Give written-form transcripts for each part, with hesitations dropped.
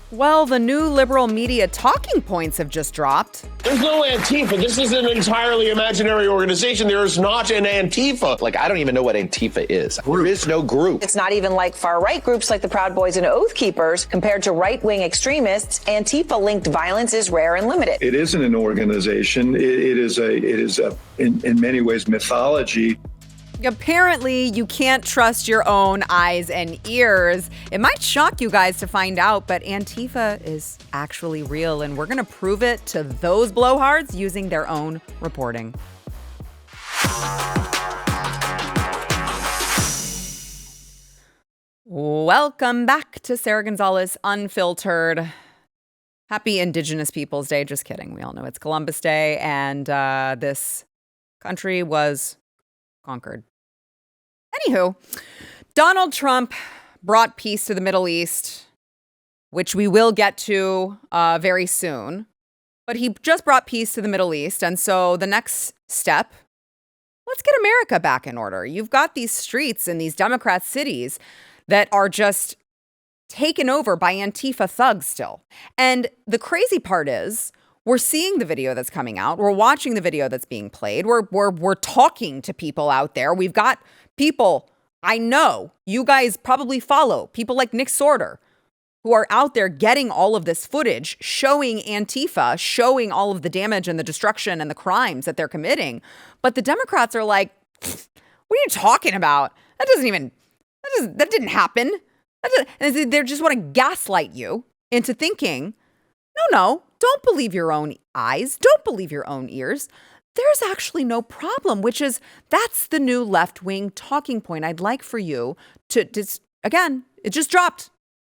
Well, the new liberal media talking points have just dropped. There's no Antifa. This is an entirely imaginary organization. There is not an Antifa. Like, I don't even know what Antifa is. There is no group. It's not even like far-right groups like the Proud Boys and Oath Keepers. Compared to right-wing extremists, Antifa-linked violence is rare and limited. It isn't an organization. It is in many ways mythology. Apparently, you can't trust your own eyes and ears. It might shock you guys to find out, but Antifa is actually real, and we're going to prove it to those blowhards using their own reporting. Welcome back to Sara Gonzales Unfiltered. Happy Indigenous Peoples Day. Just kidding. We all know it's Columbus Day, and this country was conquered. Anywho, Donald Trump brought peace to the Middle East, which we will get to very soon. But he just brought peace to the Middle East. And so the next step, let's get America back in order. You've got these streets in these Democrat cities that are just taken over by Antifa thugs still. And the crazy part is, we're seeing the video that's coming out. We're watching the video that's being played. We're talking to people out there. We've got people I know you guys probably follow, people like Nick Sorter, who are out there getting all of this footage, showing Antifa, showing all of the damage and the destruction and the crimes that they're committing. But the Democrats are like, what are you talking about? That didn't happen. And they just want to gaslight you into thinking, no, don't believe your own eyes. Don't believe your own ears. There's actually no problem, that's the new left-wing talking point. I'd like for you to, again, it just dropped.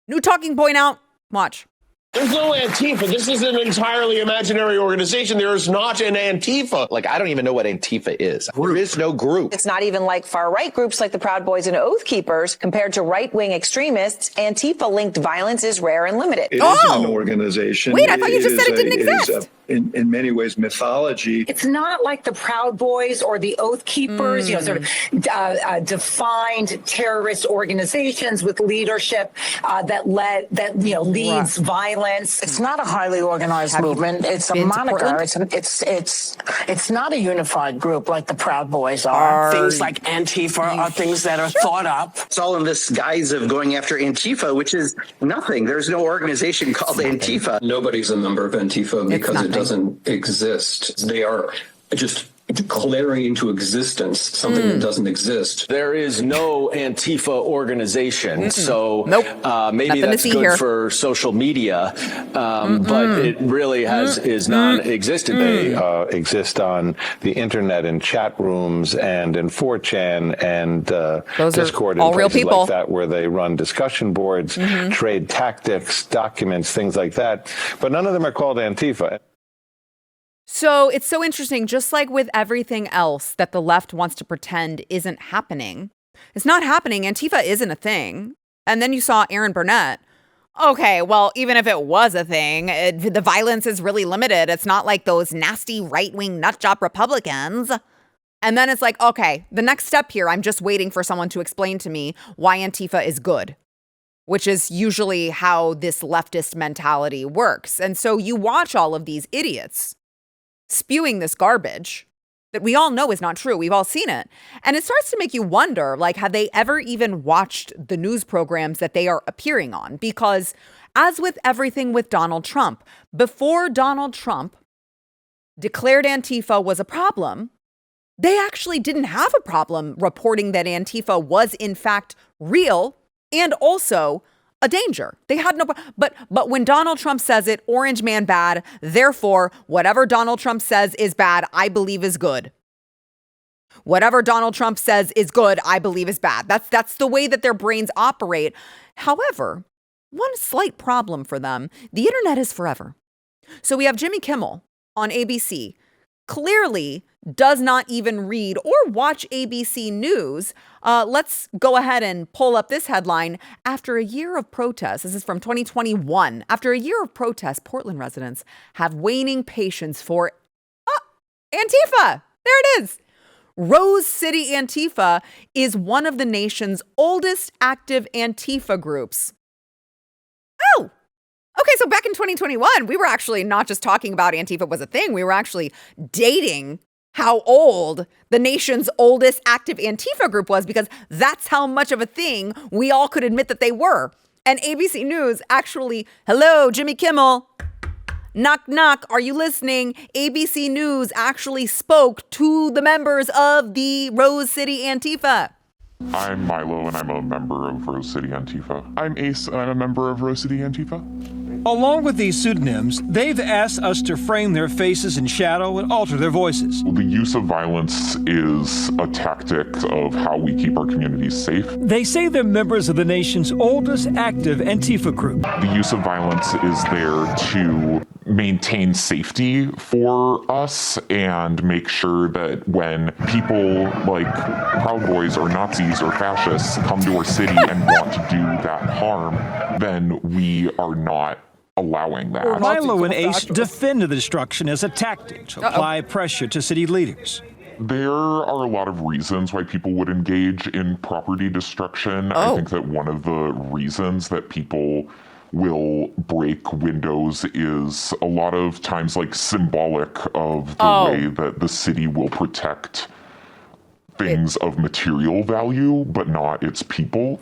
New talking point out. Watch. There's no Antifa. This is an entirely imaginary organization. There is not an Antifa. Like, I don't even know what Antifa is. There is no group. It's not even like far-right groups like the Proud Boys and Oath Keepers. Compared to right-wing extremists, Antifa-linked violence is rare and limited. It isn't an organization. Wait, I thought you just said it didn't exist. In many ways, mythology. It's not like the Proud Boys or the Oath Keepers, sort of defined terrorist organizations with leadership that leads violence. It's not a highly organized movement. It's a moniker. It's not a unified group like the Proud Boys are. Things like Antifa are things that are thought up. It's all in this guise of going after Antifa, which is nothing. There's no organization called Antifa. Nobody's a member of Antifa because it doesn't exist. They are just declaring into existence something that doesn't exist. There is no Antifa organization, so maybe Nothing that's good for social media, but it really is non-existent. They exist on the internet in chat rooms and in 4chan and Discord and places like that, where they run discussion boards, trade tactics, documents, things like that. But none of them are called Antifa. So it's so interesting, just like with everything else that the left wants to pretend isn't happening. It's not happening. Antifa isn't a thing. And then you saw Aaron Burnett. Okay, well, even if it was a thing, the violence is really limited. It's not like those nasty right-wing nutjob Republicans. And then it's like, okay, the next step here, I'm just waiting for someone to explain to me why Antifa is good, which is usually how this leftist mentality works. And so you watch all of these idiots spewing this garbage that we all know is not true. We've all seen it. And it starts to make you wonder, like, have they ever even watched the news programs that they are appearing on? Because as with everything with Donald Trump, before Donald Trump declared Antifa was a problem, they actually didn't have a problem reporting that Antifa was in fact real and also a danger. They had no, but when Donald Trump says it, orange man bad, therefore, whatever Donald Trump says is bad, I believe is good. Whatever Donald Trump says is good, I believe is bad. That's the way that their brains operate. However, one slight problem for them, the internet is forever. So we have Jimmy Kimmel on ABC, clearly does not even read or watch ABC News. Let's go ahead and pull up this headline. After a year of protests, this is from 2021. After a year of protests, Portland residents have waning patience for Antifa. There it is. Rose City Antifa is one of the nation's oldest active Antifa groups. Oh, Okay, so back in 2021, we were actually not just talking about Antifa was a thing. We were actually dating how old the nation's oldest active Antifa group was, because that's how much of a thing we all could admit that they were. And ABC News actually, hello, Jimmy Kimmel, knock, knock, are you listening? ABC News actually spoke to the members of the Rose City Antifa. I'm Milo, and I'm a member of Rose City Antifa. I'm Ace, and I'm a member of Rose City Antifa. Along with these pseudonyms, they've asked us to frame their faces in shadow and alter their voices. The use of violence is a tactic of how we keep our communities safe. They say they're members of the nation's oldest active Antifa group. The use of violence is there to maintain safety for us and make sure that when people like Proud Boys or Nazis or fascists come to our city and want to do that harm, then we are not allowing that. Milo and Ace defend the destruction as a tactic to apply pressure to city leaders. There are a lot of reasons why people would engage in property destruction. I think that one of the reasons that people will break windows is a lot of times like symbolic of the way that the city will protect things of material value, but not its people.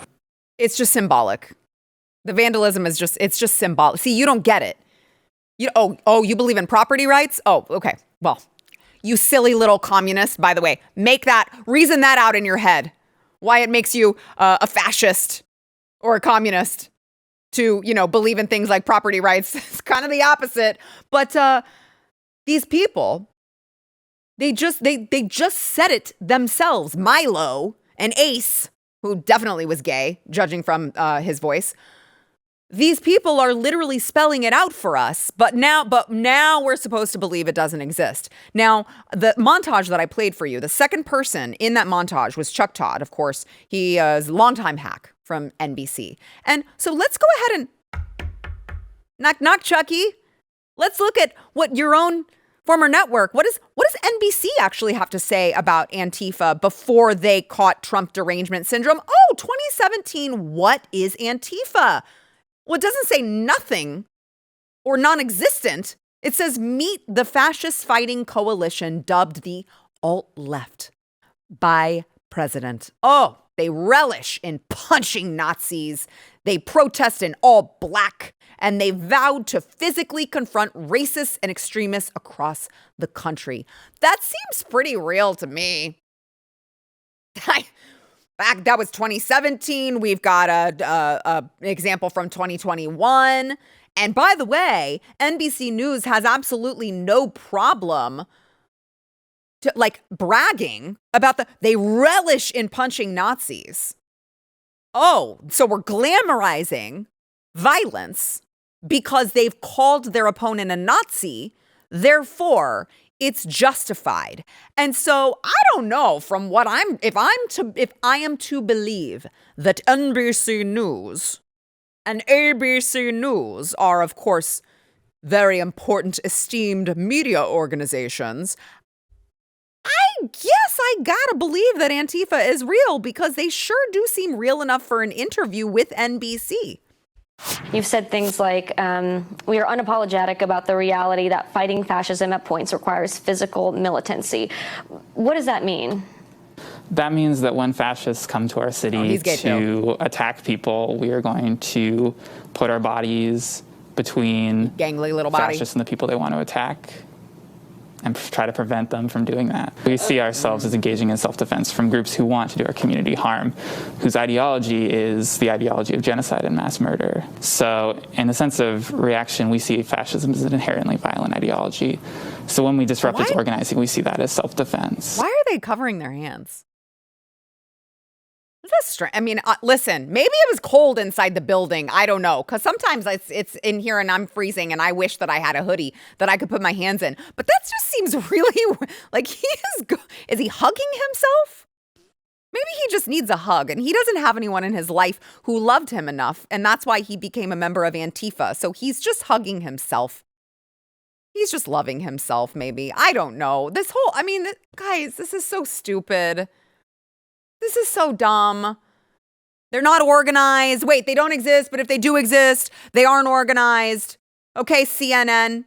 It's just symbolic. The vandalism is it's just symbolic. See, you don't get it. You believe in property rights? Oh, okay. Well, you silly little communist, by the way, reason that out in your head. Why it makes you a fascist or a communist to, believe in things like property rights. It's kind of the opposite. But these people, they just said it themselves. Milo and Ace, who definitely was gay, judging from his voice. These people are literally spelling it out for us, but now we're supposed to believe it doesn't exist. Now, the montage that I played for you, the second person in that montage was Chuck Todd, of course. He is a longtime hack from NBC. And so let's go ahead and knock, knock, Chucky. Let's look at what your own former network, what does NBC actually have to say about Antifa before they caught Trump derangement syndrome? 2017, what is Antifa? Well, it doesn't say nothing or non-existent. It says meet the fascist fighting coalition dubbed the alt-left by president. They relish in punching Nazis. They protest in all black, and they vowed to physically confront racists and extremists across the country. That seems pretty real to me. That was 2017. We've got an example from 2021. And by the way, NBC News has absolutely no problem bragging about they relish in punching Nazis. So we're glamorizing violence because they've called their opponent a Nazi. Therefore, it's justified. And so I don't know from what if I am to believe that NBC News and ABC News are, of course, very important, esteemed media organizations, I guess I gotta believe that Antifa is real because they sure do seem real enough for an interview with NBC. You've said things like, we are unapologetic about the reality that fighting fascism at points requires physical militancy. What does that mean? That means that when fascists come to our city to attack people, we are going to put our bodies between gangly little body fascists and the people they want to attack and try to prevent them from doing that. We see ourselves as engaging in self-defense from groups who want to do our community harm, whose ideology is the ideology of genocide and mass murder. So in the sense of reaction, we see fascism as an inherently violent ideology. So when we disrupt its organizing, we see that as self-defense. Why are they covering their hands? That's strange. I mean, listen, maybe it was cold inside the building. I don't know. Because sometimes it's in here and I'm freezing and I wish that I had a hoodie that I could put my hands in. But that just seems really like is he hugging himself? Maybe he just needs a hug and he doesn't have anyone in his life who loved him enough. And that's why he became a member of Antifa. So he's just hugging himself. He's just loving himself, maybe. I don't know. Guys, this is so stupid. This is so dumb. They're not organized. Wait, they don't exist, but if they do exist, they aren't organized. Okay, CNN,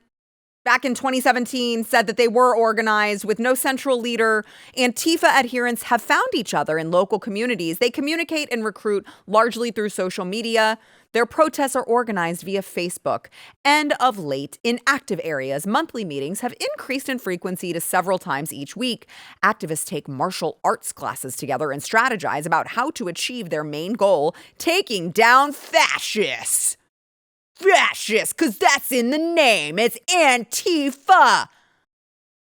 back in 2017, said that they were organized with no central leader. Antifa adherents have found each other in local communities. They communicate and recruit largely through social media. Their protests are organized via Facebook. And of late, in active areas, monthly meetings have increased in frequency to several times each week. Activists take martial arts classes together and strategize about how to achieve their main goal, taking down fascists. Fascists, because that's in the name. It's Antifa.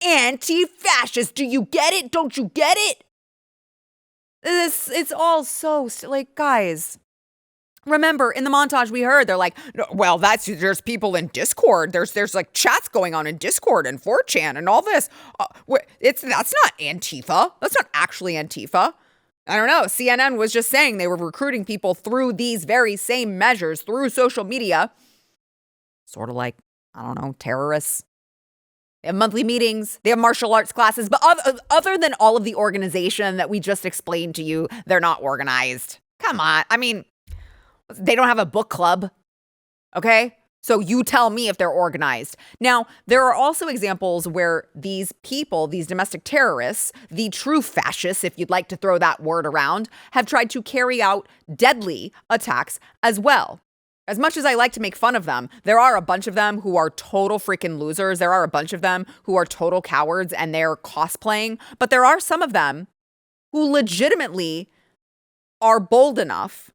Anti-fascist. Do you get it? Don't you get it? It's all so, like, guys. Remember, in the montage we heard, they're like, no, well, there's people in Discord. There's like chats going on in Discord and 4chan and all this. That's not Antifa. That's not actually Antifa. I don't know. CNN was just saying they were recruiting people through these very same measures, through social media. Sort of like, I don't know, terrorists. They have monthly meetings. They have martial arts classes. But other than all of the organization that we just explained to you, they're not organized. Come on. I mean, they don't have a book club, okay? So you tell me if they're organized. Now, there are also examples where these people, these domestic terrorists, the true fascists, if you'd like to throw that word around, have tried to carry out deadly attacks as well. As much as I like to make fun of them, there are a bunch of them who are total freaking losers. There are a bunch of them who are total cowards and they're cosplaying. But there are some of them who legitimately are bold enough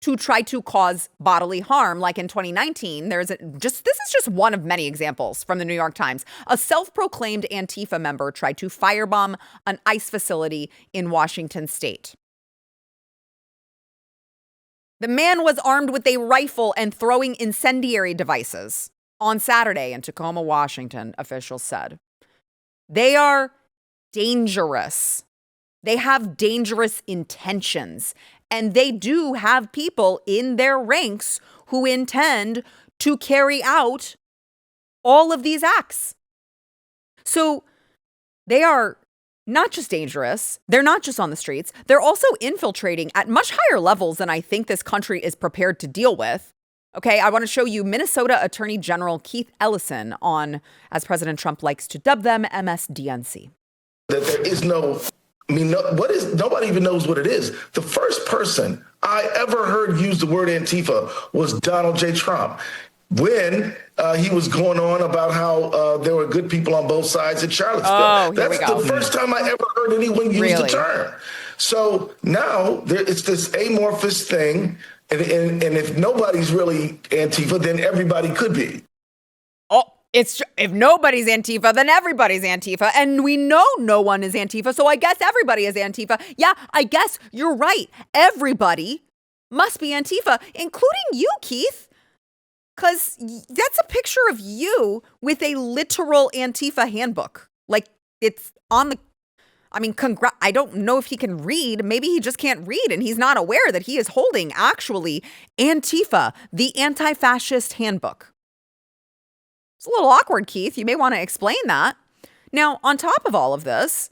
to try to cause bodily harm. Like in 2019, this is just one of many examples from the New York Times. A self-proclaimed Antifa member tried to firebomb an ICE facility in Washington state. The man was armed with a rifle and throwing incendiary devices on Saturday in Tacoma, Washington, officials said. They are dangerous. They have dangerous intentions. And they do have people in their ranks who intend to carry out all of these acts. So they are not just dangerous. They're not just on the streets. They're also infiltrating at much higher levels than I think this country is prepared to deal with. Okay, I want to show you Minnesota Attorney General Keith Ellison on, as President Trump likes to dub them, MSDNC. That there is no... nobody even knows what it is. The first person I ever heard use the word Antifa was Donald J. Trump when he was going on about how there were good people on both sides in Charlottesville. Oh, That's the first time I ever heard anyone use the term. So now it's this amorphous thing. And if nobody's really Antifa, then everybody could be. If nobody's Antifa, then everybody's Antifa. And we know no one is Antifa, so I guess everybody is Antifa. Yeah, I guess you're right. Everybody must be Antifa, including you, Keith. Because that's a picture of you with a literal Antifa handbook. Like, it's on the... I mean, I don't know if he can read. Maybe he just can't read, and he's not aware that he is holding, actually, Antifa, the anti-fascist handbook. It's a little awkward, Keith. You may want to explain that. Now, on top of all of this,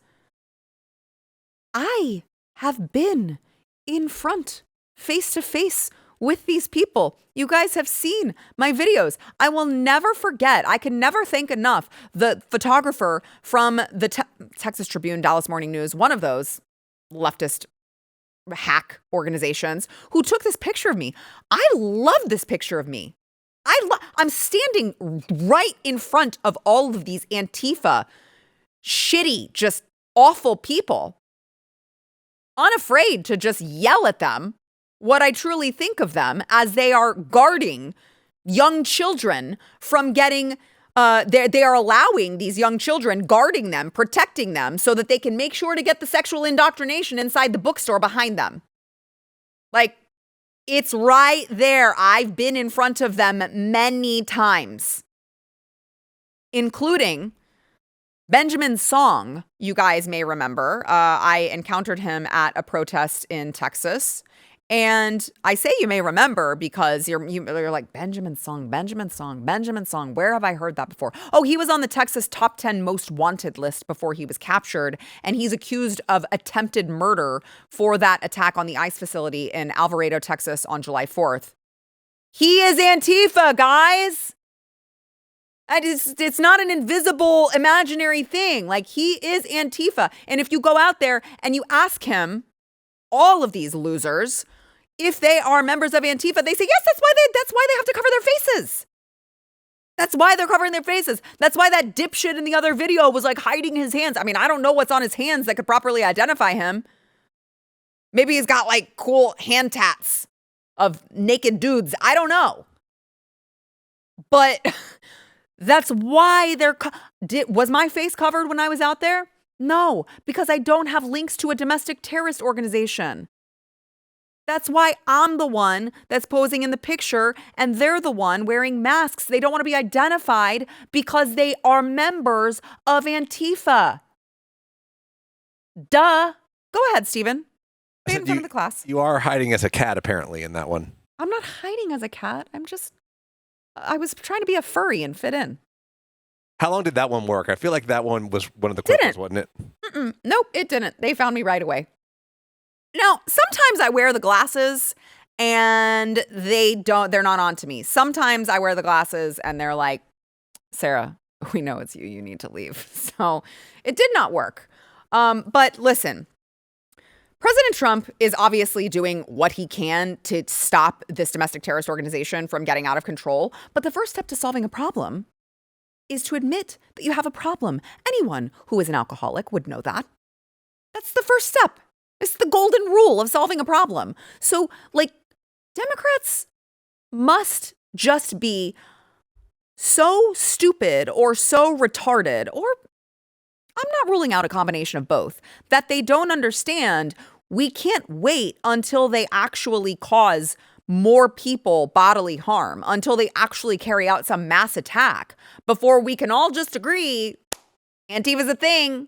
I have been in front, face to face with these people. You guys have seen my videos. I will never forget. I can never thank enough the photographer from the Texas Tribune, Dallas Morning News, one of those leftist hack organizations, who took this picture of me. I love this picture of me. I'm standing right in front of all of these Antifa, shitty, just awful people, unafraid to just yell at them what I truly think of them as they are guarding young children from getting, they are allowing these young children, guarding them, protecting them so that they can make sure to get the sexual indoctrination inside the bookstore behind them. Like, it's right there. I've been in front of them many times, including Benjamin Song. You guys may remember. I encountered him at a protest in Texas, And I say you may remember because you're like, Benjamin Song. Where have I heard that before? Oh, he was on the Texas top 10 most wanted list before he was captured. And he's accused of attempted murder for that attack on the ICE facility in Alvarado, Texas on July 4th. He is Antifa, guys. It's not an invisible, imaginary thing. Like, he is Antifa. And if you go out there and you ask him, all of these losers, if they are members of Antifa, they say, yes, that's why they have to cover their faces. That's why they're covering their faces. That's why that dipshit in the other video was like hiding his hands. I mean, I don't know what's on his hands that could properly identify him. Maybe he's got like cool hand tats of naked dudes. I don't know. But that's why was my face covered when I was out there? No, because I don't have links to a domestic terrorist organization. That's why I'm the one that's posing in the picture and they're the one wearing masks. They don't want to be identified because they are members of Antifa. Duh. Go ahead, Stephen. Stay in front of the class. You are hiding as a cat, apparently, in that one. I'm not hiding as a cat. I was trying to be a furry and fit in. How long did that one work? I feel like that one was one of the quickest, wasn't it? Nope, it didn't. They found me right away. Now, sometimes I wear the glasses and they're not on to me. Sometimes I wear the glasses and they're like, Sarah, we know it's you. You need to leave. So it did not work. But listen, President Trump is obviously doing what he can to stop this domestic terrorist organization from getting out of control. But the first step to solving a problem is to admit that you have a problem. Anyone who is an alcoholic would know that. That's the first step. It's the golden rule of solving a problem. So, like, Democrats must just be so stupid or so retarded, or I'm not ruling out a combination of both, that they don't understand we can't wait until they actually cause more people bodily harm, until they actually carry out some mass attack, before we can all just agree Antifa's a thing.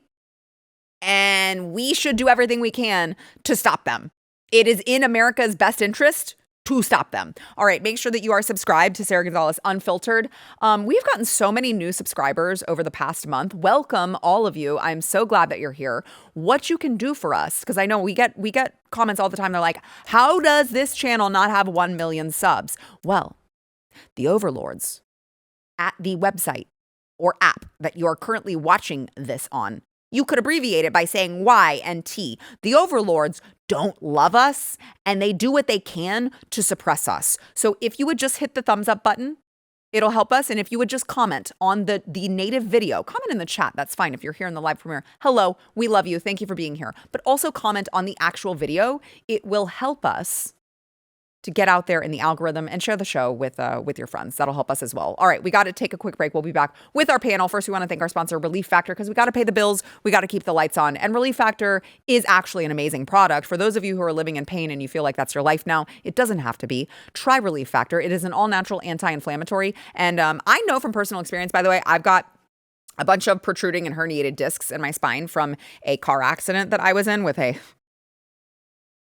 And we should do everything we can to stop them. It is in America's best interest to stop them. All right, make sure that you are subscribed to Sara Gonzales Unfiltered. We've gotten so many new subscribers over the past month. Welcome, all of you. I'm so glad that you're here. What you can do for us, because I know we get comments all the time. They're like, how does this channel not have 1 million subs? Well, the overlords at the website or app that you are currently watching this on, you could abbreviate it by saying Y and T. The overlords don't love us, and they do what they can to suppress us. So if you would just hit the thumbs up button, it'll help us. And if you would just comment on the native video, comment in the chat. That's fine if you're here in the live premiere. Hello, we love you. Thank you for being here. But also comment on the actual video. It will help us to get out there in the algorithm and share the show with your friends. That'll help us as well. All right, we got to take a quick break. We'll be back with our panel. First, we want to thank our sponsor, Relief Factor, because we got to pay the bills. We got to keep the lights on. And Relief Factor is actually an amazing product. For those of you who are living in pain and you feel like that's your life now, it doesn't have to be. Try Relief Factor. It is an all-natural anti-inflammatory. And I know from personal experience, by the way, I've got a bunch of protruding and herniated discs in my spine from a car accident that I was in with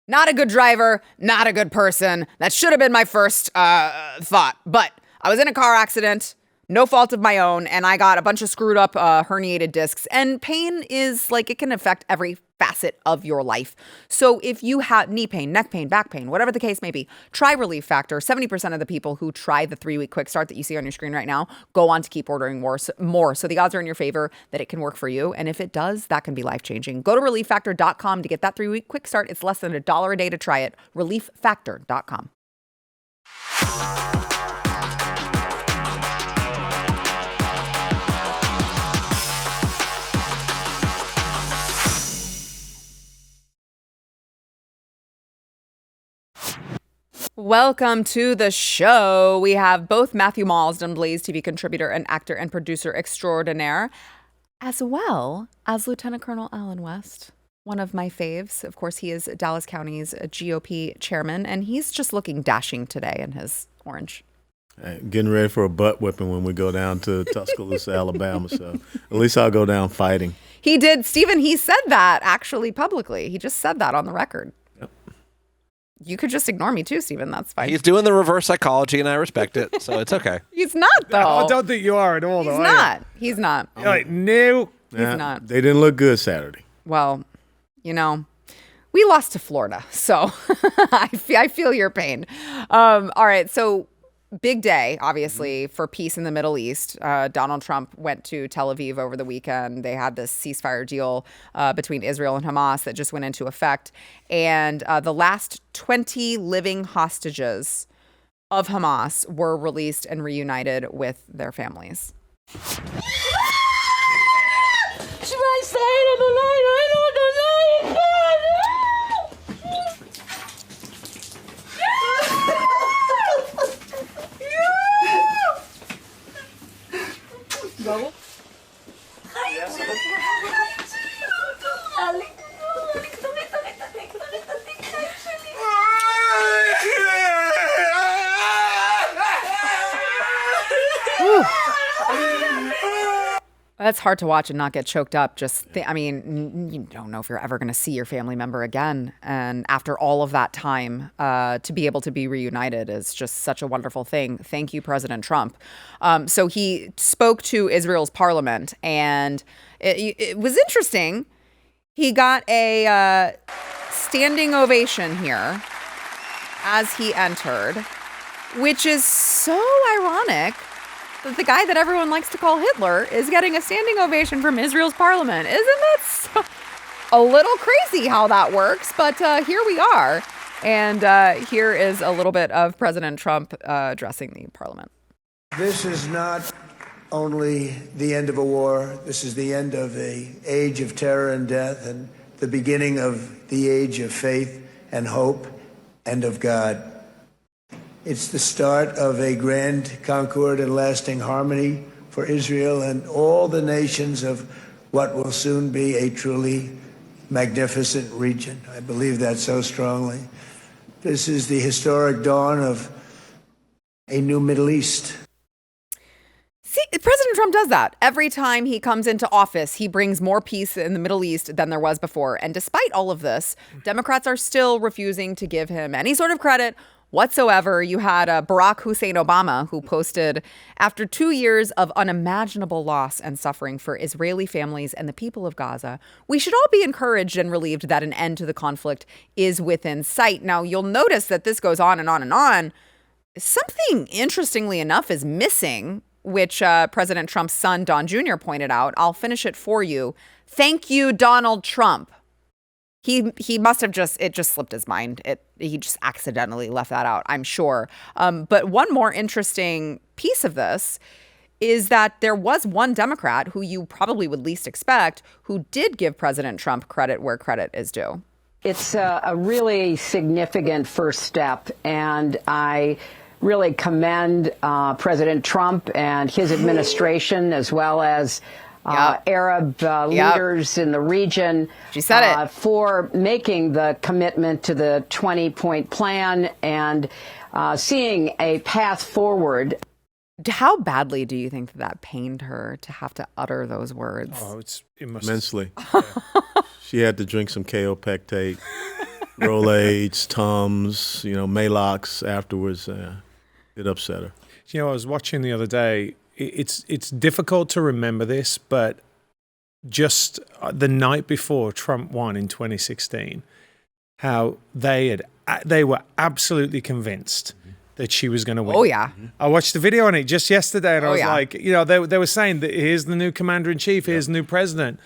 not a good driver, not a good person. That should have been my first thought. But I was in a car accident, no fault of my own, and I got a bunch of screwed up herniated discs. And pain is like, it can affect every facet of your life. So if you have knee pain, neck pain, back pain, whatever the case may be, try Relief Factor. 70% of the people who try the 3-week quick start that you see on your screen right now go on to keep ordering more. So the odds are in your favor that it can work for you. And if it does, that can be life-changing. Go to relieffactor.com to get that 3-week quick start. It's less than $1 a day to try it. Relieffactor.com. Welcome to the show. We have both Matthew Mausdon, Blaze TV contributor and actor and producer extraordinaire, as well as Lieutenant Colonel Allen West, one of my faves. Of course, he is Dallas County's GOP chairman, and he's just looking dashing today in his orange. Getting ready for a butt whipping when we go down to Tuscaloosa, Alabama. So at least I'll go down fighting. He did, Stephen, he said that actually publicly. He just said that on the record. You could just ignore me too, Stephen. That's fine. He's doing the reverse psychology, and I respect it, so it's okay. He's not, though. I don't think you are at all, though. He's not. You're like, no. He's not. They didn't look good Saturday. Well, we lost to Florida, so I feel your pain. All right, so big day, obviously, for peace in the Middle East. Donald Trump went to Tel Aviv over the weekend. They had this ceasefire deal between Israel and Hamas that just went into effect. And the last 20 living hostages of Hamas were released and reunited with their families. That's hard to watch and not get choked up. You don't know if you're ever going to see your family member again. And after all of that time, to be able to be reunited is just such a wonderful thing. Thank you, President Trump. So he spoke to Israel's parliament, and it was interesting. He got a standing ovation here as he entered, which is so ironic. The guy that everyone likes to call Hitler is getting a standing ovation from Israel's parliament. Isn't that a little crazy how that works? But here we are. And here is a little bit of President Trump addressing the parliament. This is not only the end of a war. This is the end of an age of terror and death and the beginning of the age of faith and hope and of God. It's the start of a grand concord and lasting harmony for Israel and all the nations of what will soon be a truly magnificent region. I believe that so strongly. This is the historic dawn of a new Middle East. See, President Trump does that. Every time he comes into office, he brings more peace in the Middle East than there was before. And despite all of this, Democrats are still refusing to give him any sort of credit whatsoever. You had Barack Hussein Obama, who posted, after 2 years of unimaginable loss and suffering for Israeli families and the people of Gaza, we should all be encouraged and relieved that an end to the conflict is within sight. Now, you'll notice that this goes on and on and on. Something, interestingly enough, is missing, which President Trump's son, Don Jr., pointed out. I'll finish it for you. Thank you, Donald Trump. He must have it just slipped his mind. He just accidentally left that out, I'm sure. But one more interesting piece of this is that there was one Democrat who you probably would least expect who did give President Trump credit where credit is due. It's a really significant first step, and I really commend President Trump and his administration, as well as Arab leaders in the region. She said it. For making the commitment to the 20-point plan and seeing a path forward. How badly do you think that pained her to have to utter those words? Oh, it must immensely. Yeah. She had to drink some kaopectate, Rolaids, Tums, Malox afterwards. It upset her. I was watching the other day. It's difficult to remember this, but just the night before Trump won in 2016, how they were absolutely convinced that she was going to win. Oh, yeah. I watched the video on it just yesterday, and I was like, they were saying that here's the new commander-in-chief, here's the new president.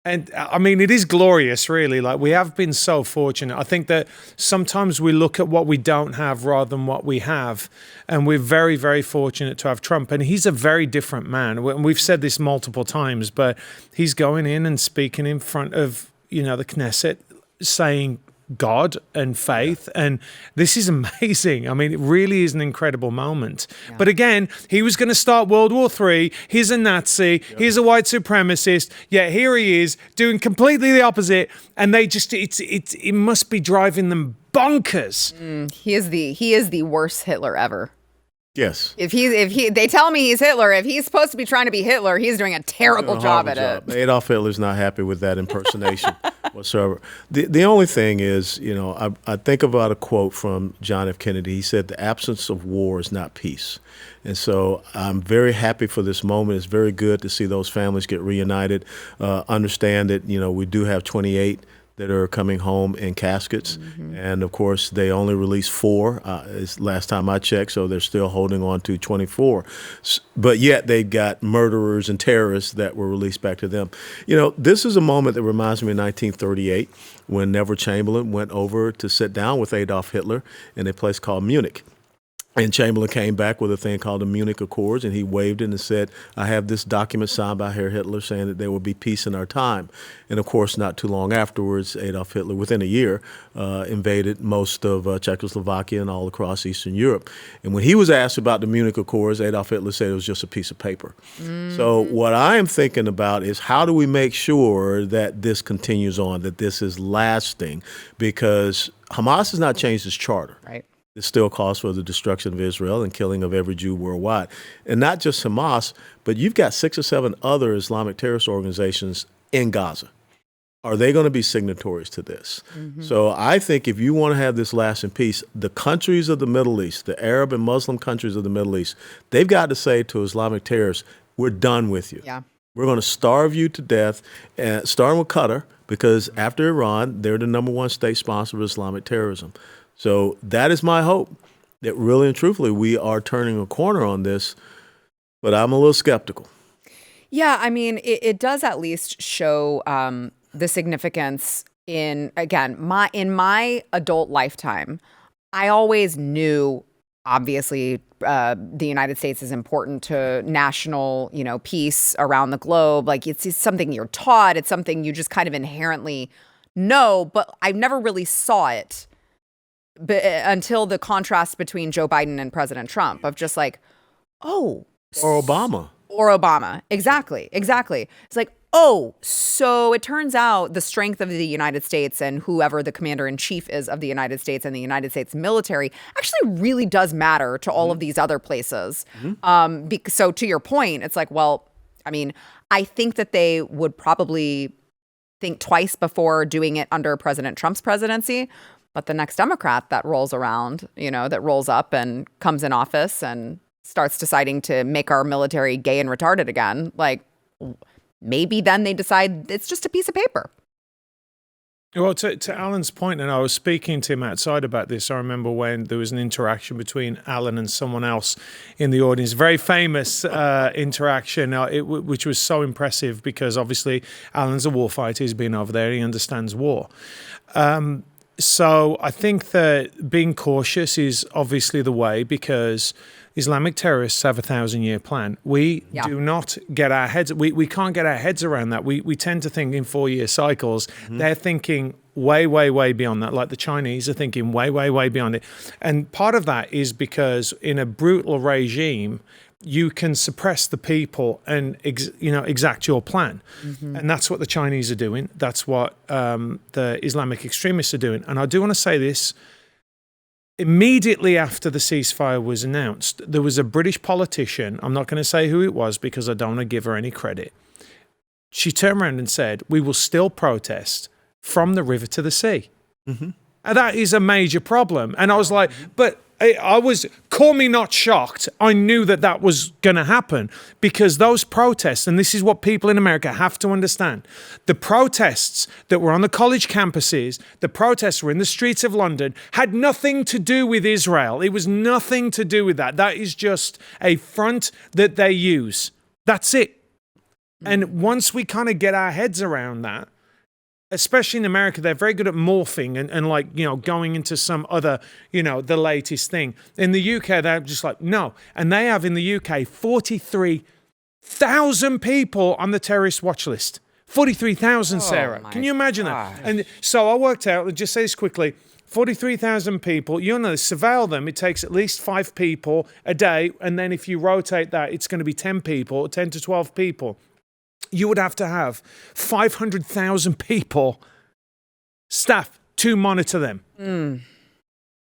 And I mean, it is glorious, really. Like, we have been so fortunate. I think that sometimes we look at what we don't have rather than what we have. And we're very, very fortunate to have Trump. And he's a very different man. And we've said this multiple times, but he's going in and speaking in front of, the Knesset, saying God and faith. And this is amazing. I mean, it really is an incredible moment. Yeah. But again, he was going to start World War III. He's a Nazi. Yep. He's a white supremacist. Yet here he is doing completely the opposite. And they just, it must be driving them bonkers. He is the worst Hitler ever. Yes. If they tell me he's Hitler, if he's supposed to be trying to be Hitler, he's doing a terrible job at it. Adolf Hitler's not happy with that impersonation. whatsoever. The only thing is, I think about a quote from John F. Kennedy. He said, "The absence of war is not peace." And so I'm very happy for this moment. It's very good to see those families get reunited. Understand that, we do have 28 that are coming home in caskets. And of course, they only released 4 last time I checked, so they're still holding on to 24. But yet they've got murderers and terrorists that were released back to them. This is a moment that reminds me of 1938 when Neville Chamberlain went over to sit down with Adolf Hitler in a place called Munich. And Chamberlain came back with a thing called the Munich Accords, and he waved it and said, "I have this document signed by Herr Hitler saying that there will be peace in our time." And of course, not too long afterwards, Adolf Hitler, within a year, invaded most of Czechoslovakia and all across Eastern Europe. And when he was asked about the Munich Accords, Adolf Hitler said it was just a piece of paper. So what I am thinking about is how do we make sure that this continues on, that this is lasting? Because Hamas has not changed its charter. Right. It still calls for the destruction of Israel and killing of every Jew worldwide. And not just Hamas, but you've got 6 or 7 other Islamic terrorist organizations in Gaza. Are they going to be signatories to this? So I think if you want to have this lasting peace, the countries of the Middle East, the Arab and Muslim countries of the Middle East, they've got to say to Islamic terrorists, we're done with you. Yeah. We're going to starve you to death, starting with Qatar, because after Iran, they're the #1 state sponsor of Islamic terrorism. So that is my hope, that really and truthfully we are turning a corner on this, but I'm a little skeptical. Yeah, I mean, it does at least show the significance in my adult lifetime. I always knew, obviously, the United States is important to national, peace around the globe. Like it's something you're taught. It's something you just kind of inherently know, but I never really saw it. But until the contrast between Joe Biden and President Trump of just like, oh. Or Obama. Exactly. It's like, oh, so it turns out the strength of the United States and whoever the commander in chief is of the United States and the United States military actually really does matter to all of these other places. So to your point, it's like, well, I mean, I think that they would probably think twice before doing it under President Trump's presidency. But the next Democrat that rolls around, that rolls up and comes in office and starts deciding to make our military gay and retarded again, like maybe then they decide it's just a piece of paper. Well, to Alan's point, and I was speaking to him outside about this, I remember when there was an interaction between Alan and someone else in the audience, very famous interaction, which was so impressive because obviously Alan's a war fighter, he's been over there, he understands war. So I think that being cautious is obviously the way because Islamic terrorists have a 1,000-year plan. We do not get our heads, we can't get our heads around that. We tend to think in 4-year cycles. They're thinking way, way, way beyond that. Like the Chinese are thinking way, way, way beyond it. And part of that is because in a brutal regime, you can suppress the people and exact your plan. And that's what the Chinese are doing. That's what the Islamic extremists are doing. And I do want to say this. Immediately after the ceasefire was announced, there was a British politician, I'm not going to say who it was because I don't want to give her any credit. She turned around and said, we will still protest from the river to the sea. And that is a major problem. And I was like, but call me not shocked. I knew that was going to happen because those protests, and this is what people in America have to understand, the protests that were on the college campuses, the protests were in the streets of London, had nothing to do with Israel. It was nothing to do with that. That is just a front that they use. That's it. And once we kind of get our heads around that, especially in America, they're very good at morphing and going into some other, the latest thing. In the UK, they're just like, no. And they have in the UK 43,000 people on the terrorist watch list. 43,000, Sarah. Can you imagine that? And so I worked out, let's just say this quickly, 43,000 people, surveil them, it takes at least 5 people a day. And then if you rotate that, it's going to be 10 people, 10 to 12 people. You would have to have 500,000 people, staff, to monitor them.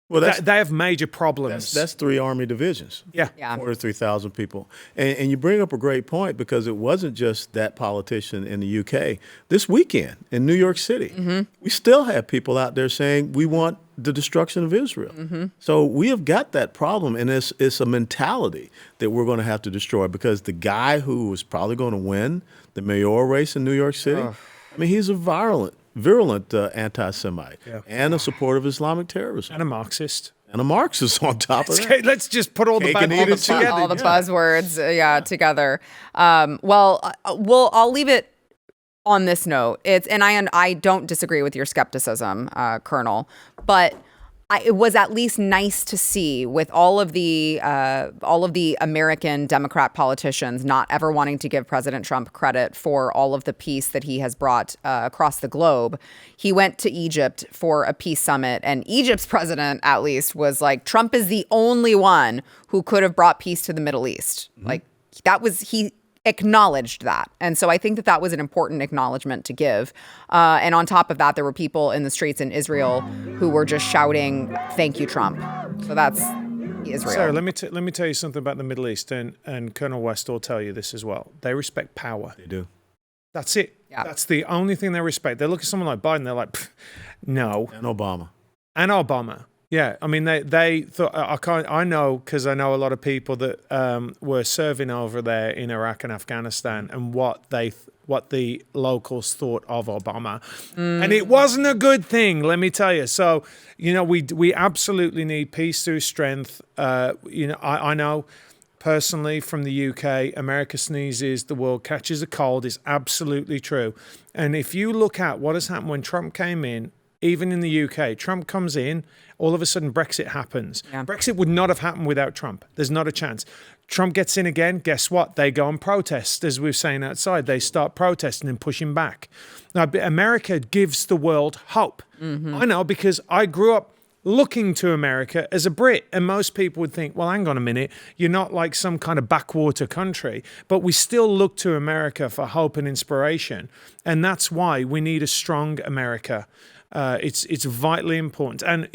Well, they have major problems. That's 3 Army divisions. Yeah. 43,000 people. And you bring up a great point, because it wasn't just that politician in the UK. This weekend in New York City, we still have people out there saying we want the destruction of Israel. So we have got that problem, and it's a mentality that we're going to have to destroy, because the guy who was probably going to win the mayoral race in New York City, I mean, he's a virulent anti-Semite and a supporter of Islamic terrorism. And a Marxist. And a Marxist on top of that. Okay, let's just put all the buzzwords together. I'll leave it on this note. I don't disagree with your skepticism, Colonel, but it was at least nice to see, with all of the American Democrat politicians not ever wanting to give President Trump credit for all of the peace that he has brought across the globe. He went to Egypt for a peace summit, and Egypt's president, at least, was like, Trump is the only one who could have brought peace to the Middle East. Like, he acknowledged that. And so I think that was an important acknowledgement to give. And on top of that, there were people in the streets in Israel who were just shouting, "Thank you, Trump." So that's Israel. Sarah, let me tell you something about the Middle East, and Colonel West will tell you this as well. They respect power. They do. That's it. Yeah. That's the only thing they respect. They look at someone like Biden, they're like, no. And Obama. Yeah, I mean, they thought, I know, because I know a lot of people that were serving over there in Iraq and Afghanistan, and what the locals thought of Obama. And it wasn't a good thing, let me tell you. So, we absolutely need peace through strength. I know personally from the UK, America sneezes, the world catches a cold is absolutely true. And if you look at what has happened when Trump came in, even in the UK, Trump comes in, all of a sudden Brexit happens. Yeah. Brexit would not have happened without Trump. There's not a chance. Trump gets in again, guess what? They go and protest, as we're saying outside. They start protesting and pushing back. Now, America gives the world hope. I know, because I grew up looking to America as a Brit, and most people would think, well, hang on a minute, you're not like some kind of backwater country, but we still look to America for hope and inspiration, and that's why we need a strong America. It's vitally important. And,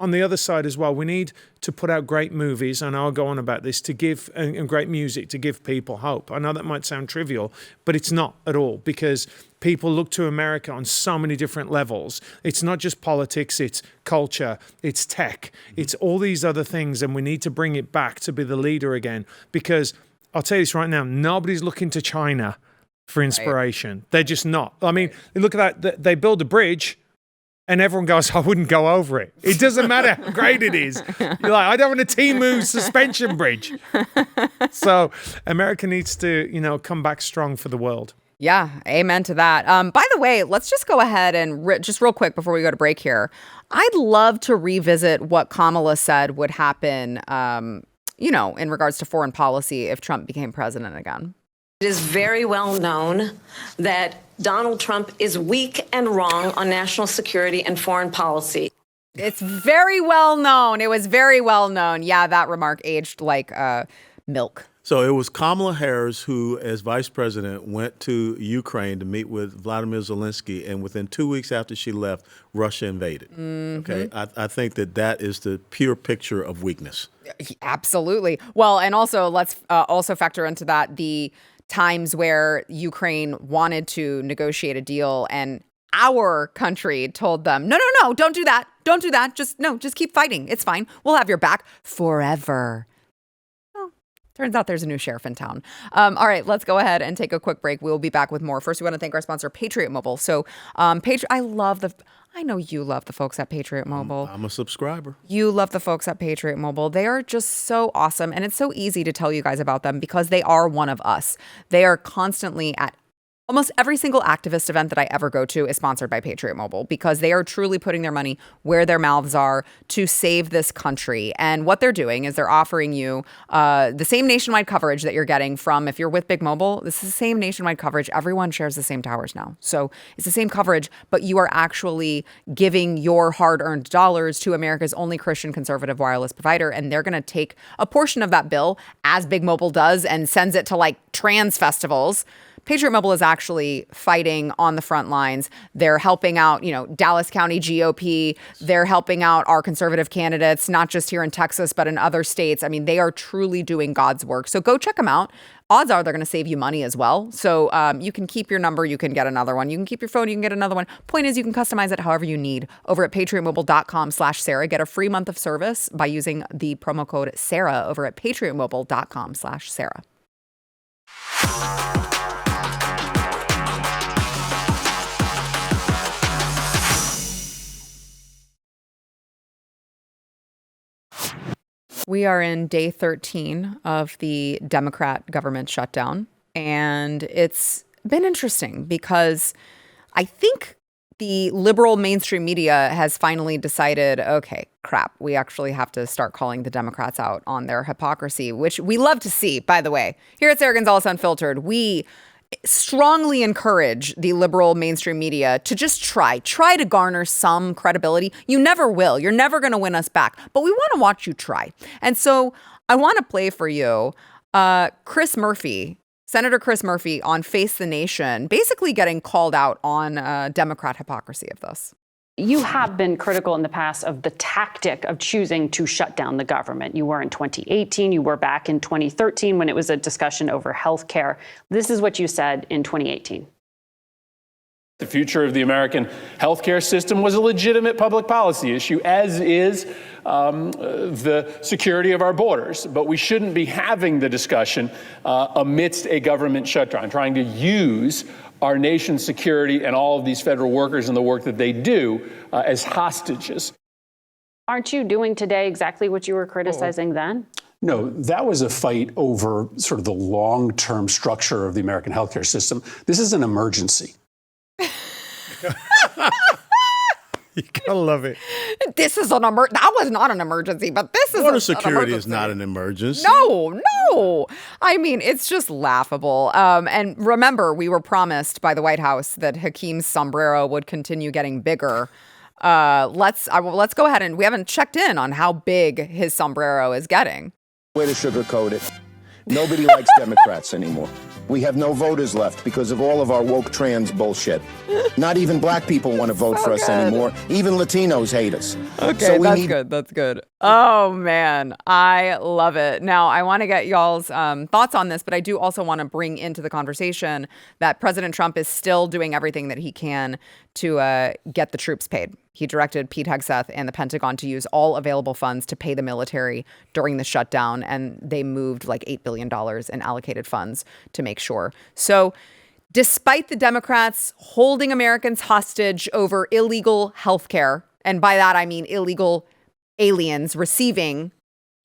on the other side as well, we need to put out great movies, and I'll go on about this, to give, and great music to give people hope. I know that might sound trivial, but it's not at all, because people look to America on so many different levels. It's not just politics, it's culture, it's tech, it's all these other things, and we need to bring it back to be the leader again, because I'll tell you this right now, nobody's looking to China for inspiration. Right. They're just not. I mean, look at that. They build a bridge and everyone goes, I wouldn't go over it. It doesn't matter how great it is. You're like, I don't want a Timu suspension bridge. So America needs to, come back strong for the world. Yeah, amen to that. By the way, let's just go ahead and just real quick before we go to break here. I'd love to revisit what Kamala said would happen, in regards to foreign policy if Trump became president again. It is very well known that Donald Trump is weak and wrong on national security and foreign policy. It's very well known. It was very well known. Yeah, that remark aged like milk. So it was Kamala Harris who, as vice president, went to Ukraine to meet with Vladimir Zelensky, and within 2 weeks after she left, Russia invaded. Okay, I think that is the pure picture of weakness. Absolutely. Well, and also let's also factor into that the times where Ukraine wanted to negotiate a deal and our country told them, no, don't do that. Don't do that. Just keep fighting. It's fine. We'll have your back forever. Well, turns out there's a new sheriff in town. All right, let's go ahead and take a quick break. We'll be back with more. First, we want to thank our sponsor, Patriot Mobile. So, I know you love the folks at Patriot Mobile. I'm a subscriber. You love the folks at Patriot Mobile. They are just so awesome. And it's so easy to tell you guys about them because they are one of us. They are constantly at almost every single activist event that I ever go to is sponsored by Patriot Mobile because they are truly putting their money where their mouths are to save this country. And what they're doing is they're offering you the same nationwide coverage that you're getting from, if you're with Big Mobile, this is the same nationwide coverage. Everyone shares the same towers now. So it's the same coverage, but you are actually giving your hard-earned dollars to America's only Christian conservative wireless provider. And they're going to take a portion of that bill, as Big Mobile does, and sends it to like trans festivals. Patriot Mobile is actually fighting on the front lines. They're helping out, Dallas County GOP. They're helping out our conservative candidates, not just here in Texas, but in other states. I mean, they are truly doing God's work. So go check them out. Odds are they're going to save you money as well. So you can keep your number. You can get another one. You can keep your phone. You can get another one. Point is, you can customize it however you need over at patriotmobile.com/Sarah. Get a free month of service by using the promo code Sarah over at patriotmobile.com/Sarah. We are in day 13 of the Democrat government shutdown, and it's been interesting because I think the liberal mainstream media has finally decided, okay, crap, we actually have to start calling the Democrats out on their hypocrisy, which we love to see, by the way. Here at Sara Gonzales Unfiltered, we strongly encourage the liberal mainstream media to just try to garner some credibility. You never will. You're never going to win us back, but we want to watch you try. And so I want to play for you Senator Chris Murphy on Face the Nation, basically getting called out on Democrat hypocrisy of this. You have been critical in the past of the tactic of choosing to shut down the government. You were in 2018. You were back in 2013 when it was a discussion over health care. This is what you said in 2018. The future of the American healthcare system was a legitimate public policy issue, as is the security of our borders. But we shouldn't be having the discussion amidst a government shutdown, trying to use our nation's security and all of these federal workers and the work that they do as hostages. Aren't you doing today exactly what you were criticizing then? No, that was a fight over sort of the long-term structure of the American healthcare system. This is an emergency. You gotta love it. This is that was not an emergency, but this is Border security is not an emergency. No. I mean, it's just laughable. And remember, we were promised by the White House that Hakeem's sombrero would continue getting bigger. Let's go ahead and we haven't checked in on how big his sombrero is getting. Way to sugarcoat it. Nobody likes Democrats anymore. We have no voters left because of all of our woke trans bullshit. Not even black people want to vote for us anymore. Even Latinos hate us. Okay, so That's good. Oh, man. I love it. Now, I want to get y'all's thoughts on this, but I do also want to bring into the conversation that President Trump is still doing everything that he can to get the troops paid. He directed Pete Hegseth and the Pentagon to use all available funds to pay the military during the shutdown, and they moved like $8 billion in allocated funds to make sure. So despite the Democrats holding Americans hostage over illegal health care, and by that I mean illegal aliens receiving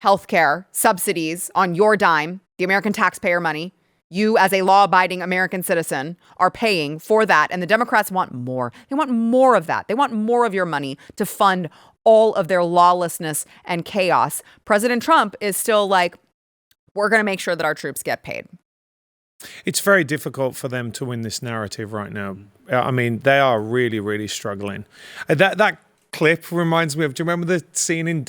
health care subsidies on your dime, the American taxpayer money, you as a law-abiding American citizen are paying for that. And the Democrats want more. They want more of that. They want more of your money to fund all of their lawlessness and chaos. President Trump is still like, we're going to make sure that our troops get paid. It's very difficult for them to win this narrative right now. I mean, they are really, really struggling. That clip reminds me of, do you remember the scene in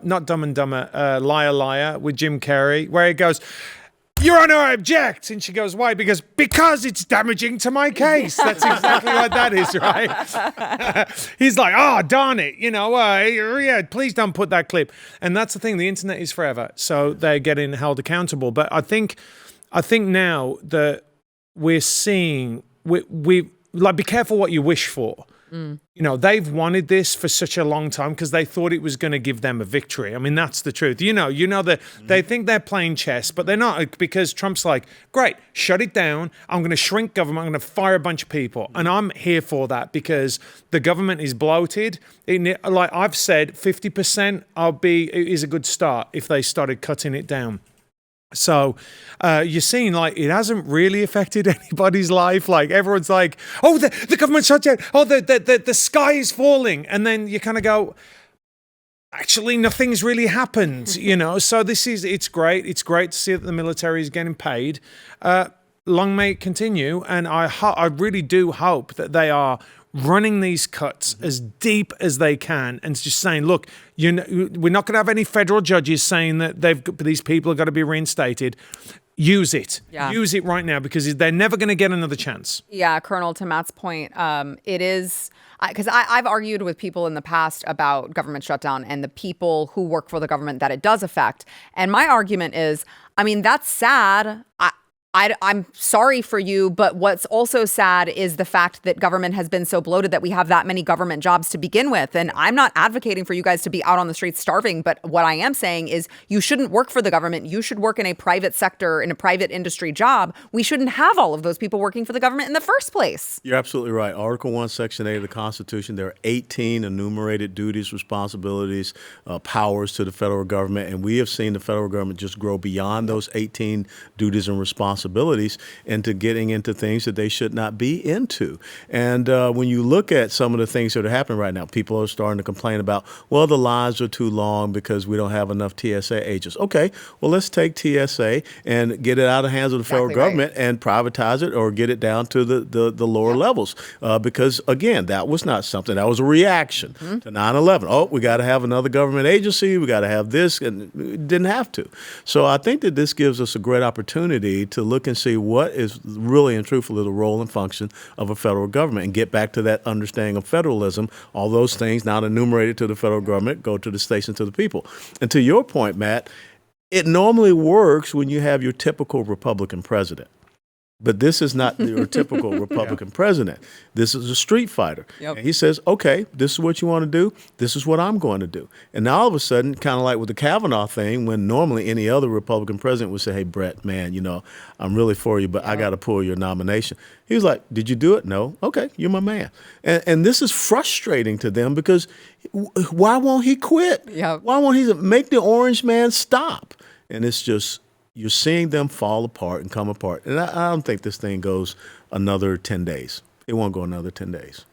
not Dumb and Dumber, Liar Liar with Jim Carrey, where he goes, "Your Honor, I object." And she goes, "Why?" Because it's damaging to my case. That's exactly what that is, right? He's like, "Oh, darn it. Yeah, please don't put that clip." And that's the thing. The internet is forever. So they're getting held accountable. But I think now that we're seeing, we like, be careful what you wish for. They've wanted this for such a long time because they thought it was going to give them a victory. I mean, that's the truth. That they think they're playing chess, but they're not, because Trump's like, great, shut it down. I'm going to shrink government. I'm going to fire a bunch of people. And I'm here for that because the government is bloated. Like I've said, 50% is a good start if they started cutting it down. So you're seeing, like, it hasn't really affected anybody's life. Like, everyone's like, oh, the government shut down. Oh, the sky is falling. And then you kind of go, actually, nothing's really happened, So it's great. It's great to see that the military is getting paid. Long may it continue. And I really do hope that they are running these cuts as deep as they can and just saying, look, we're not going to have any federal judges saying that these people have got to be reinstated. Use it. Yeah. Use it right now because they're never going to get another chance. Yeah, Colonel, to Matt's point, it is because I've argued with people in the past about government shutdown and the people who work for the government that it does affect. And my argument is, I mean, that's sad. I'm sorry for you, but what's also sad is the fact that government has been so bloated that we have that many government jobs to begin with. And I'm not advocating for you guys to be out on the streets starving, but what I am saying is you shouldn't work for the government. You should work in a private sector, in a private industry job. We shouldn't have all of those people working for the government in the first place. You're absolutely right. Article 1, Section 8 of the Constitution, there are 18 enumerated duties, responsibilities, powers to the federal government. And we have seen the federal government just grow beyond those 18 duties and responsibilities into getting into things that they should not be into. And when you look at some of the things that are happening right now, people are starting to complain about, well, the lines are too long because we don't have enough TSA agents. Okay, well, let's take TSA and get it out of the hands of the federal government and privatize it or get it down to the lower levels. Because, again, that was not something, that was a reaction to 9/11. Oh, we got to have another government agency. We got to have this. And we didn't have to. So I think that this gives us a great opportunity to look and see what is really and truthfully the role and function of a federal government and get back to that understanding of federalism. All those things not enumerated to the federal government go to the states and to the people. And to your point, Matt, it normally works when you have your typical Republican president. But this is not your typical Republican president. This is a street fighter. Yep. And he says, okay, this is what you want to do. This is what I'm going to do. And now all of a sudden, kind of like with the Kavanaugh thing, when normally any other Republican president would say, hey, Brett, man, I'm really for you, but I got to pull your nomination. He was like, did you do it? No. Okay, you're my man. And this is frustrating to them because why won't he quit? Yep. Why won't he make the orange man stop? And it's just, you're seeing them fall apart and come apart. And I don't think this thing goes another 10 days. It won't go another 10 days.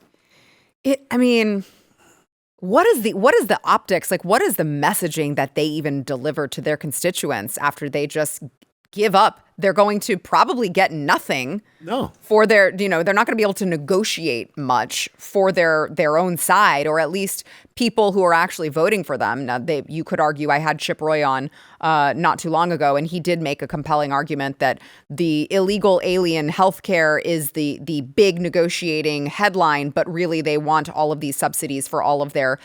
What is the optics? Like, what is the messaging that they even deliver to their constituents after they just give up? They're going to probably get nothing for their, they're not going to be able to negotiate much for their own side, or at least people who are actually voting for them. Now, you could argue, I had Chip Roy on not too long ago, and he did make a compelling argument that the illegal alien healthcare is the big negotiating headline, but really they want all of these subsidies for all of their,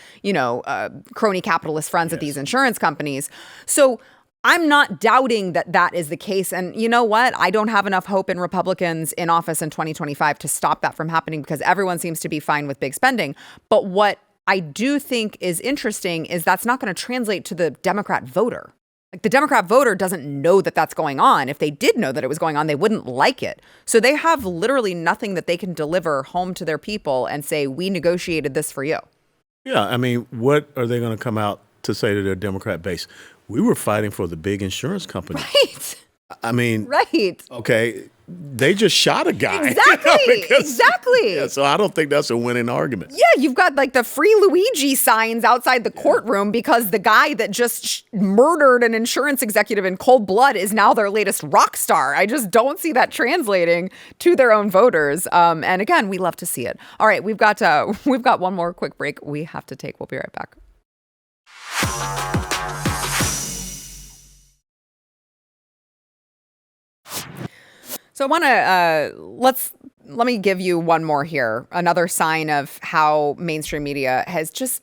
crony capitalist friends at these insurance companies. So I'm not doubting that is the case. And you know what? I don't have enough hope in Republicans in office in 2025 to stop that from happening because everyone seems to be fine with big spending. But what I do think is interesting is that's not going to translate to the Democrat voter. Like, the Democrat voter doesn't know that that's going on. If they did know that it was going on, they wouldn't like it. So they have literally nothing that they can deliver home to their people and say, we negotiated this for you. Yeah. I mean, what are they going to come out to say to their Democrat base? We were fighting for the big insurance company. Right. I mean, right. Okay. They just shot a guy. Exactly. Exactly. Yeah, so I don't think that's a winning argument. Yeah, you've got like the Free Luigi signs outside the courtroom because the guy that just murdered an insurance executive in cold blood is now their latest rock star. I just don't see that translating to their own voters. And again, we love to see it. All right, we've got one more quick break we have to take. We'll be right back. So I want to, let me give you one more here. Another sign of how mainstream media has just,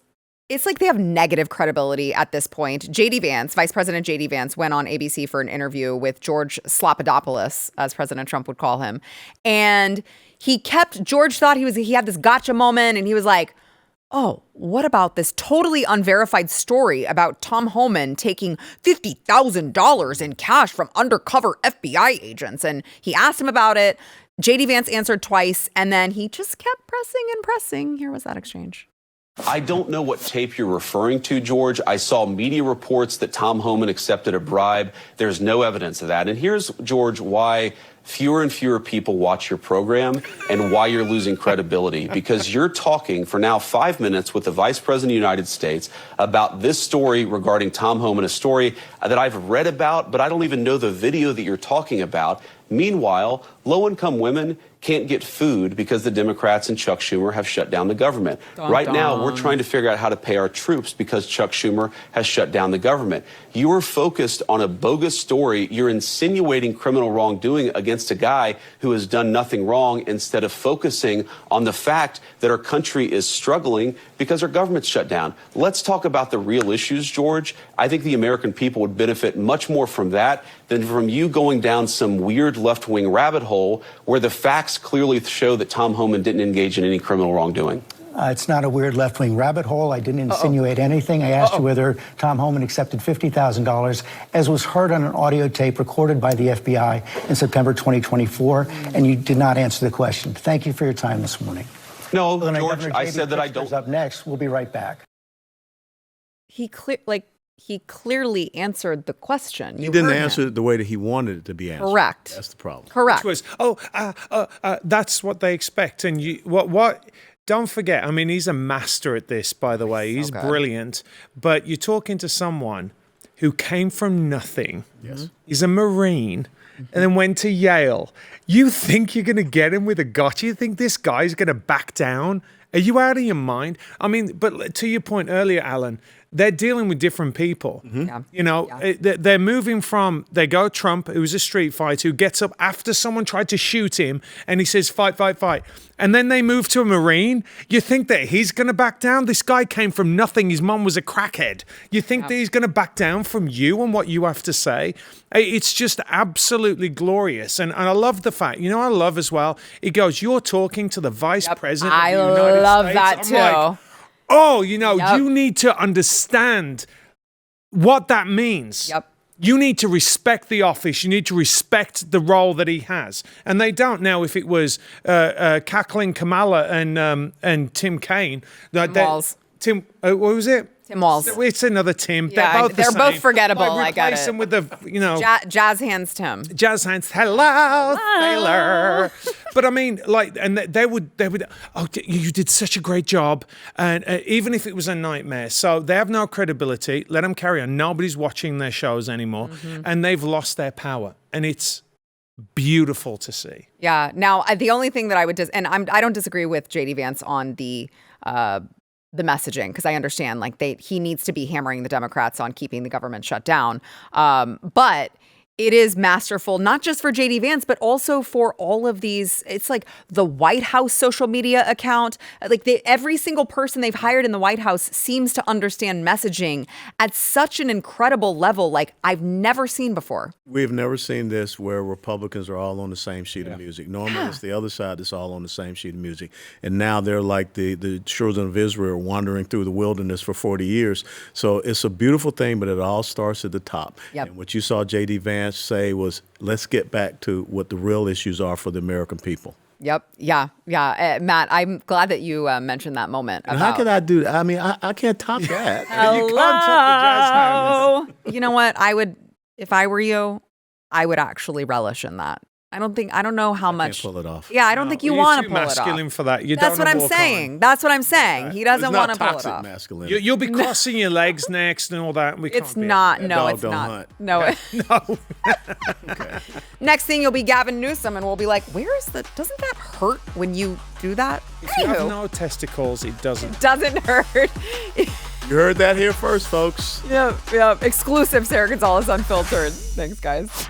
it's like they have negative credibility at this point. J.D. Vance, Vice President J.D. Vance, went on ABC for an interview with George Stephanopoulos, as President Trump would call him. And George thought he had this gotcha moment, and he was like, oh, what about this totally unverified story about Tom Homan taking $50,000 in cash from undercover FBI agents? And he asked him about it. J.D. Vance answered twice, and then he just kept pressing and pressing. Here was that exchange. I don't know what tape you're referring to, George. I saw media reports that Tom Homan accepted a bribe. There's no evidence of that. And here's, George, why fewer and fewer people watch your program and why you're losing credibility. Because you're talking for now 5 minutes with the Vice President of the United States about this story regarding Tom Homan, a story that I've read about, but I don't even know the video that you're talking about. Meanwhile, low-income women can't get food because the Democrats and Chuck Schumer have shut down the government. Right now, we're trying to figure out how to pay our troops because Chuck Schumer has shut down the government. You are focused on a bogus story. You're insinuating criminal wrongdoing against a guy who has done nothing wrong instead of focusing on the fact that our country is struggling because our government's shut down. Let's talk about the real issues, George. I think the American people would benefit much more from that than from you going down some weird left-wing rabbit hole where the facts clearly show that Tom Homan didn't engage in any criminal wrongdoing. It's not a weird left-wing rabbit hole. I didn't insinuate anything. I asked you whether Tom Homan accepted $50,000, as was heard on an audio tape recorded by the FBI in September 2024, and you did not answer the question. Thank you for your time this morning. No, Well, George, Governor I J.D. said that I Pritzker's don't. Up next, we'll be right back. He clearly answered the question. He didn't answer it the way that he wanted it to be answered. Correct. That's the problem. Correct. Which was, that's what they expect. And you, what? Don't forget, I mean, he's a master at this, by the way. He's brilliant. But you're talking to someone who came from nothing. Yes. He's a Marine and then went to Yale. You think you're going to get him with a gotcha? You think this guy's going to back down? Are you out of your mind? I mean, but to your point earlier, Alan, they're dealing with different people. Yeah. You know, they're moving from, they go Trump, who's a street fighter, who gets up after someone tried to shoot him, and he says, fight, fight, fight. And then they move to a Marine. You think that he's going to back down? This guy came from nothing. His mom was a crackhead. You think that he's going to back down from you and what you have to say? It's just absolutely glorious. And I love the fact, you know, I love as well, he goes, you're talking to the Vice President of the United States. I love that too. Like, oh, you know, you need to understand what that means. Yep. You need to respect the office. You need to respect the role that he has. And they don't. Now, if it was Cackling Kamala and Tim Kaine. Walz. What was it? Tim Walz. It's another Tim. Yeah, they're both forgettable. Like, I get replace it. him with the, you know. Jazz hands Tim. Jazz hands. Hello, Taylor. But I mean, like, and they would, oh, you did such a great job. And even if it was a nightmare. So they have no credibility. Let them carry on. Nobody's watching their shows anymore. And they've lost their power. And it's beautiful to see. Yeah. Now, the only thing that I would, I don't disagree with J.D. Vance on the messaging, because I understand like he needs to be hammering the Democrats on keeping the government shut down. But it is masterful, not just for J.D. Vance, but also for all of these. It's like the White House social media account. Like every single person they've hired in the White House seems to understand messaging at such an incredible level, like I've never seen before. We've never seen this where Republicans are all on the same sheet of music. Normally it's the other side that's all on the same sheet of music. And now they're like the children of Israel wandering through the wilderness for 40 years. So it's a beautiful thing, but it all starts at the top. Yep. And what you saw J.D. Vance say was, let's get back to what the real issues are for the American people. Yep. Yeah. Yeah. Matt, I'm glad that you mentioned that moment. And how could I do that? I mean, I can't top that. Hello. You can't top the jazz hands. You know what? I would, if I were you, I would actually relish in that. I don't know how much. Can't pull it off. Yeah, I don't think you want to pull it off. Masculine for that. You That's don't what I'm walk saying. on. That's what I'm saying. He doesn't want to pull it off. Masculinity. You'll be crossing your legs next and all that. And we It's can't be not. it. No, it's not. Hunt. No. No. Okay. Next thing you'll be Gavin Newsom, and we'll be like, "Where's the? Doesn't that hurt when you do that? If you have Anywho. no testicles, it doesn't. Doesn't hurt." You heard that here first, folks. Yep. Exclusive Sara Gonzales Unfiltered. Thanks, guys.